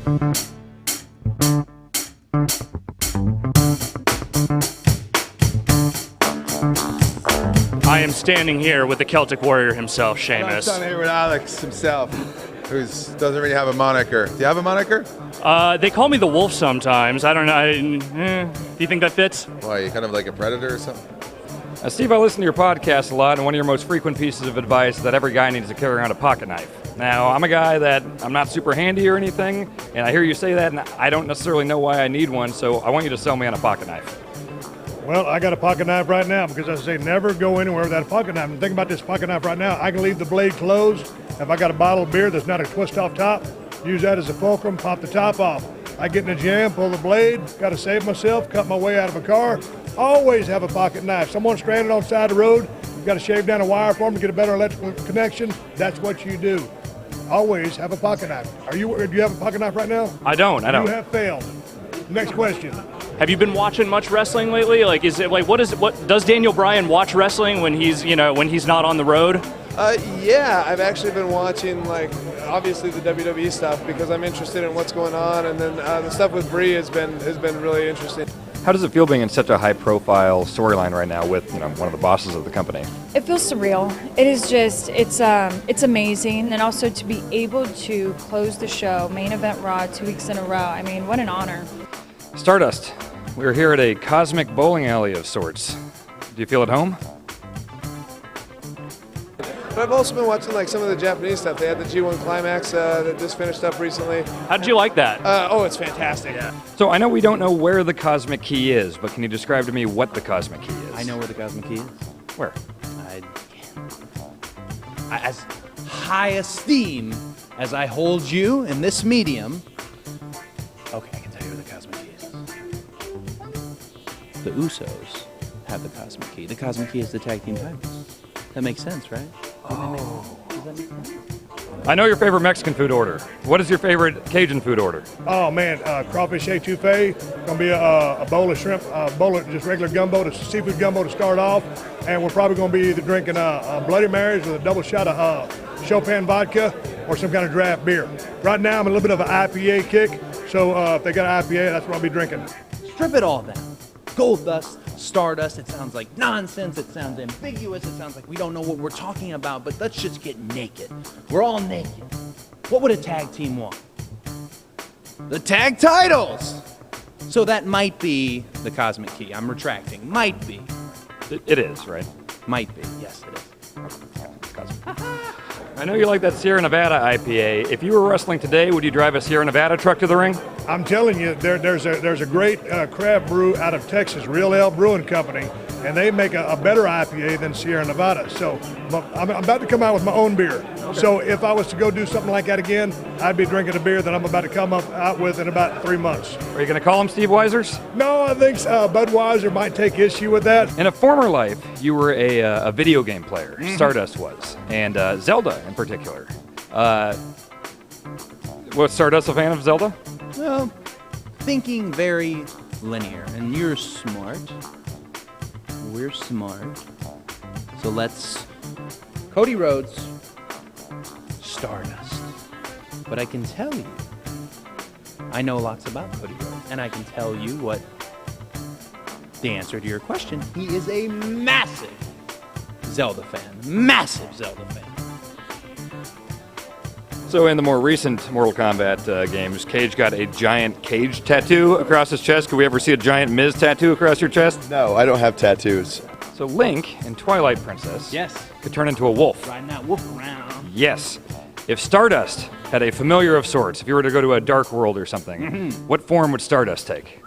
I am standing here with the Celtic Warrior himself, Sheamus. I'm standing here with Alex himself, who doesn't really have a moniker. Do you have a moniker? They call me the Wolf sometimes. I don't know. Do you think that fits? Why, you kind of like a predator or something? Steve, I listen to your podcast a lot, and one of your most frequent pieces of advice is that every guy needs to carry around a pocket knife. Now, I'm a guy that I'm not super handy or anything, and I hear you say that, and I don't necessarily know why I need one, so I want you to sell me on a pocket knife. Well, I got a pocket knife right now because I say never go anywhere without a pocket knife. And think about this pocket knife right now. I can leave the blade closed. If I got a bottle of beer that's not a twist off top, use that as a fulcrum, pop the top off. I get in the jam, pull the blade, got to save myself, cut my way out of a car. Always have a pocket knife. Someone stranded on the side of the road, you've got to shave down a wire for them to get a better electrical connection. That's what you do. Always have a pocket knife. Do you have a pocket knife right now? I don't. You have failed. Next question. Have you been watching much wrestling lately? Like, what does Daniel Bryan watch wrestling when he's not on the road? Yeah, I've actually been watching, obviously the WWE stuff because I'm interested in what's going on, and then the stuff with Brie has been really interesting. How does it feel being in such a high-profile storyline right now with one of the bosses of the company? It feels surreal. It is just, it's amazing, and also to be able to close the show, main event Raw, 2 weeks in a row. I mean, what an honor. Stardust, we're here at a cosmic bowling alley of sorts. Do you feel at home? But I've also been watching some of the Japanese stuff. They had the G1 Climax that just finished up recently. How did you like that? It's fantastic. Yeah. So I know we don't know where the cosmic key is, but can you describe to me what the cosmic key is? I know where the cosmic key is. Where? As high esteem as I hold you in this medium, okay, I can tell you where the cosmic key is. The Usos have the cosmic key. The cosmic key is the tag team titles. That makes sense, right? Does that make sense? I know your favorite Mexican food order. What is your favorite Cajun food order? Oh man, crawfish etouffee. Gonna be a bowl of shrimp, a bowl of just regular gumbo, seafood gumbo to start off, and we're probably gonna be either drinking Bloody Marys with a double shot of Chopin vodka or some kind of draft beer. Right now, I'm a little bit of an IPA kick, so if they got an IPA, that's what I'll be drinking. Strip it all down. Gold dust, Stardust, it sounds like nonsense, it sounds ambiguous, it sounds like we don't know what we're talking about, but let's just get naked. We're all naked. What would a tag team want? The tag titles! So that might be the cosmic key. I'm retracting. Might be. It is, right? Might be. Yes, it is. I know you like that Sierra Nevada IPA. If you were wrestling today, would you drive a Sierra Nevada truck to the ring? I'm telling you, there's a great craft brew out of Texas, Real Ale Brewing Company, and they make a better IPA than Sierra Nevada. So I'm about to come out with my own beer. Okay. So if I was to go do something like that again, I'd be drinking a beer that I'm about to come out with in about 3 months. Are you going to call them Steve Weisers? No, I think Budweiser might take issue with that. In a former life, you were a video game player. Mm-hmm. Stardust was, and Zelda in particular. Was Stardust a fan of Zelda? Well, thinking very linear, and you're smart. We're smart. So let's Cody Rhodes, Stardust. But I can tell you, I know lots about Cody Rhodes, and I can tell you what the answer to your question. He is a massive Zelda fan. Massive Zelda fan. So in the more recent Mortal Kombat games, Cage got a giant Cage tattoo across his chest. Could we ever see a giant Miz tattoo across your chest? No, I don't have tattoos. So Link in Twilight Princess could turn into a wolf. Riding that wolf around. Yes. If Stardust had a familiar of sorts, if you were to go to a dark world or something, what form would Stardust take?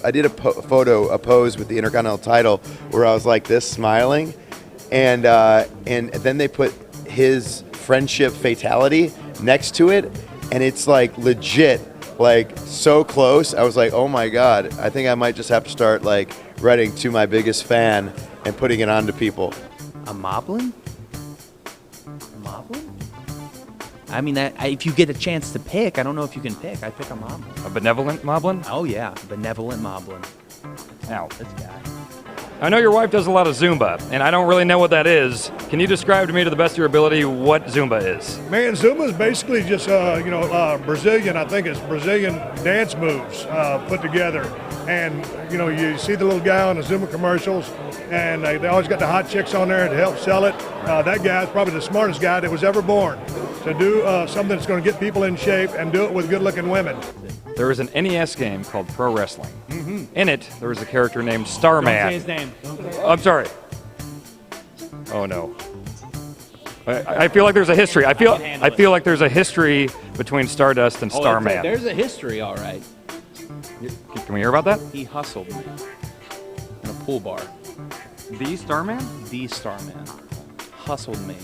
I did a pose with the Intercontinental title where I was like this, smiling, and then they put his friendship fatality next to it, and it's like legit, like so close. I was like, oh my God, I think I might just have to start like writing to my biggest fan and putting it on to people. A Moblin? A Moblin? I mean, if you get a chance to pick, I don't know if you can pick. I'd pick a Moblin. A benevolent Moblin? Oh yeah, benevolent Moblin. Now, this guy. I know your wife does a lot of Zumba, and I don't really know what that is. Can you describe to me to the best of your ability what Zumba is? Man, Zumba is basically just, Brazilian, I think it's Brazilian dance moves put together. And, you see the little guy on the Zumba commercials, and they always got the hot chicks on there to help sell it. That guy's probably the smartest guy that was ever born to do something that's going to get people in shape and do it with good-looking women. There is an NES game called Pro Wrestling. Mm-hmm. In it, there was a character named Starman. Don't say his name. I'm sorry. Oh no. I feel like there's a history. I feel like there's a history between Stardust and Starman. There's a history, all right. Can we hear about that? He hustled me in a pool bar. The Starman? The Starman hustled me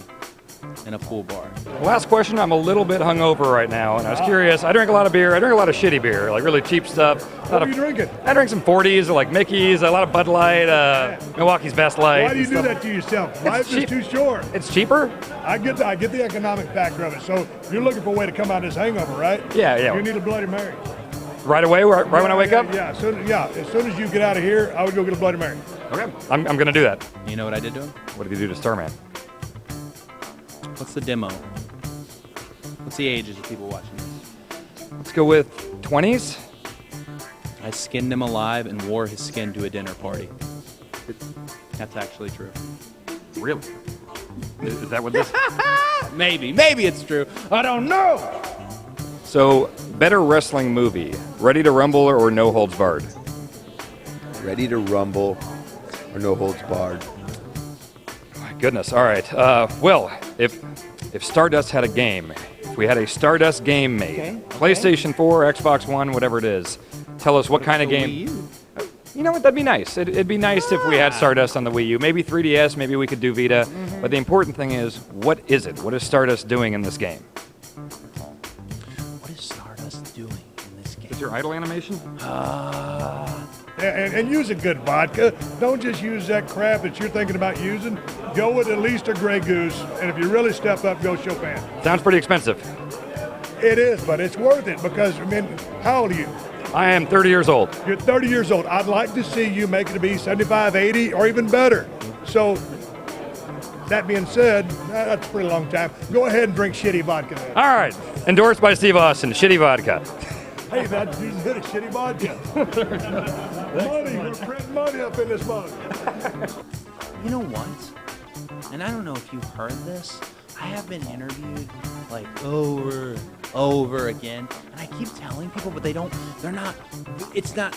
in a pool bar. Last question. I'm a little bit hungover right now, and I was curious. I drink a lot of beer. I drink a lot of shitty beer, like really cheap stuff. What are you drinking? I drink some 40s, or like Mickey's, a lot of Bud Light, Milwaukee's Best Light. Why do you do that to yourself? Life is too short. It's cheaper? I get the economic factor of it. So you're looking for a way to come out of this hangover, right? Yeah. You need a Bloody Mary. Right away, right when I wake up? Yeah, as soon as you get out of here, I would go get a Bloody Mary. Okay, I'm going to do that. You know what I did to him? What did you do to Starman? What's the demo? What's the ages of people watching this? Let's go with 20s. I skinned him alive and wore his skin to a dinner party. That's actually true. Really? Is that what this? Maybe it's true. I don't know. So, better wrestling movie, Ready to Rumble or No Holds Barred? Ready to Rumble or No Holds Barred? My goodness. All right. Well, if Stardust had a game, if we had a Stardust game made, PlayStation 4, Xbox One, whatever it is, tell us what kind of game. Wii U. You know what? That'd be nice. It'd be nice if we had Stardust on the Wii U. Maybe 3DS. Maybe we could do Vita. Mm-hmm. But the important thing is, what is it? What is Stardust doing in this game? What is Stardust doing in this game? Is your idle animation? And use a good vodka. Don't just use that crap that you're thinking about using. Go with at least a Grey Goose. And if you really step up, go Chopin. Sounds pretty expensive. It is, but it's worth it because, how old are you? I am 30 years old. You're 30 years old. I'd like to see you make it to be 75, 80, or even better. So, that being said, that's a pretty long time. Go ahead and drink shitty vodka then. All right. Endorsed by Steve Austin, shitty vodka. Hey, that's you hit a shitty vodka. Money, we're printing money up in this mug. You know what? And I don't know if you've heard this. I have been interviewed like over again, and I keep telling people, but it's not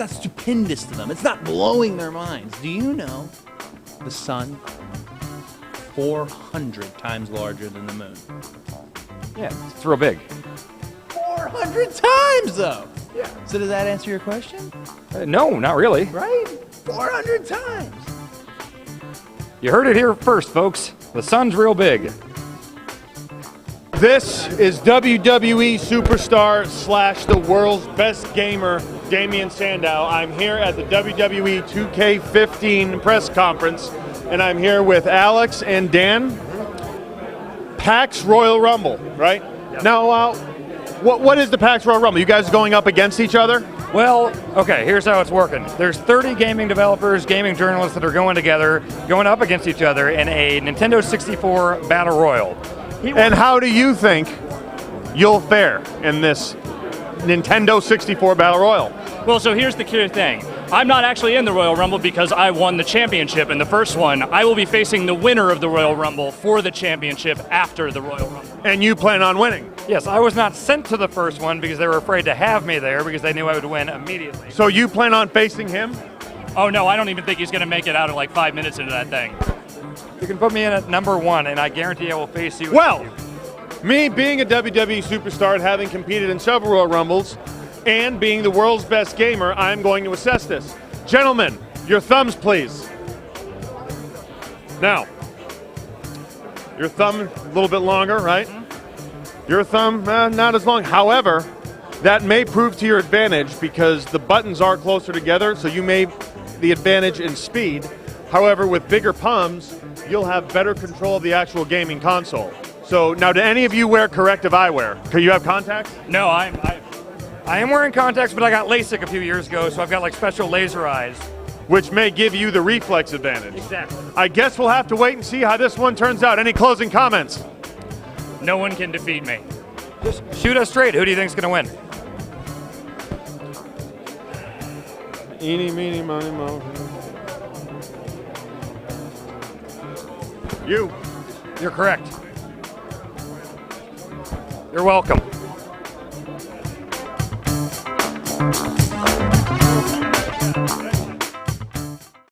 stupendous to them. It's not blowing their minds. Do you know the sun 400 times larger than the moon? Yeah, it's real big. 400 times though. Yeah. So does that answer your question? No, not really. Right? 400 times. You heard it here first, folks. The sun's real big. This is WWE superstar / the world's best gamer, Damian Sandow. I'm here at the WWE 2K15 press conference, and I'm here with Alex and Dan. PAX Royal Rumble, right? Yep. Now, what is the PAX Royal Rumble? You guys going up against each other? Well, okay, here's how it's working. There's 30 gaming developers, gaming journalists that are going together, going up against each other in a Nintendo 64 Battle Royal. And how do you think you'll fare in this Nintendo 64 Battle Royal? Well, so here's the clear thing. I'm not actually in the Royal Rumble because I won the championship in the first one. I will be facing the winner of the Royal Rumble for the championship after the Royal Rumble. And you plan on winning? Yes, I was not sent to the first one because they were afraid to have me there because they knew I would win immediately. So you plan on facing him? Oh, no, I don't even think he's going to make it out in like 5 minutes into that thing. You can put me in at number 1, and I guarantee I will face you. Well, me being a WWE superstar and having competed in several Royal Rumbles and being the world's best gamer, I'm going to assess this. Gentlemen, your thumbs, please. Now, your thumb a little bit longer, right? Your thumb, not as long. However, that may prove to your advantage because the buttons are closer together, so you may the advantage in speed. However, with bigger palms, you'll have better control of the actual gaming console. So now, do any of you wear corrective eyewear? Can you have contacts? No, I am wearing contacts, but I got LASIK a few years ago, so I've got like special laser eyes. which may give you the reflex advantage. Exactly. I guess we'll have to wait and see how this one turns out. Any closing comments? No one can defeat me. Just shoot us straight. Who do you think's going to win? Eeny, meeny, miny, mo. You. You're correct. You're welcome.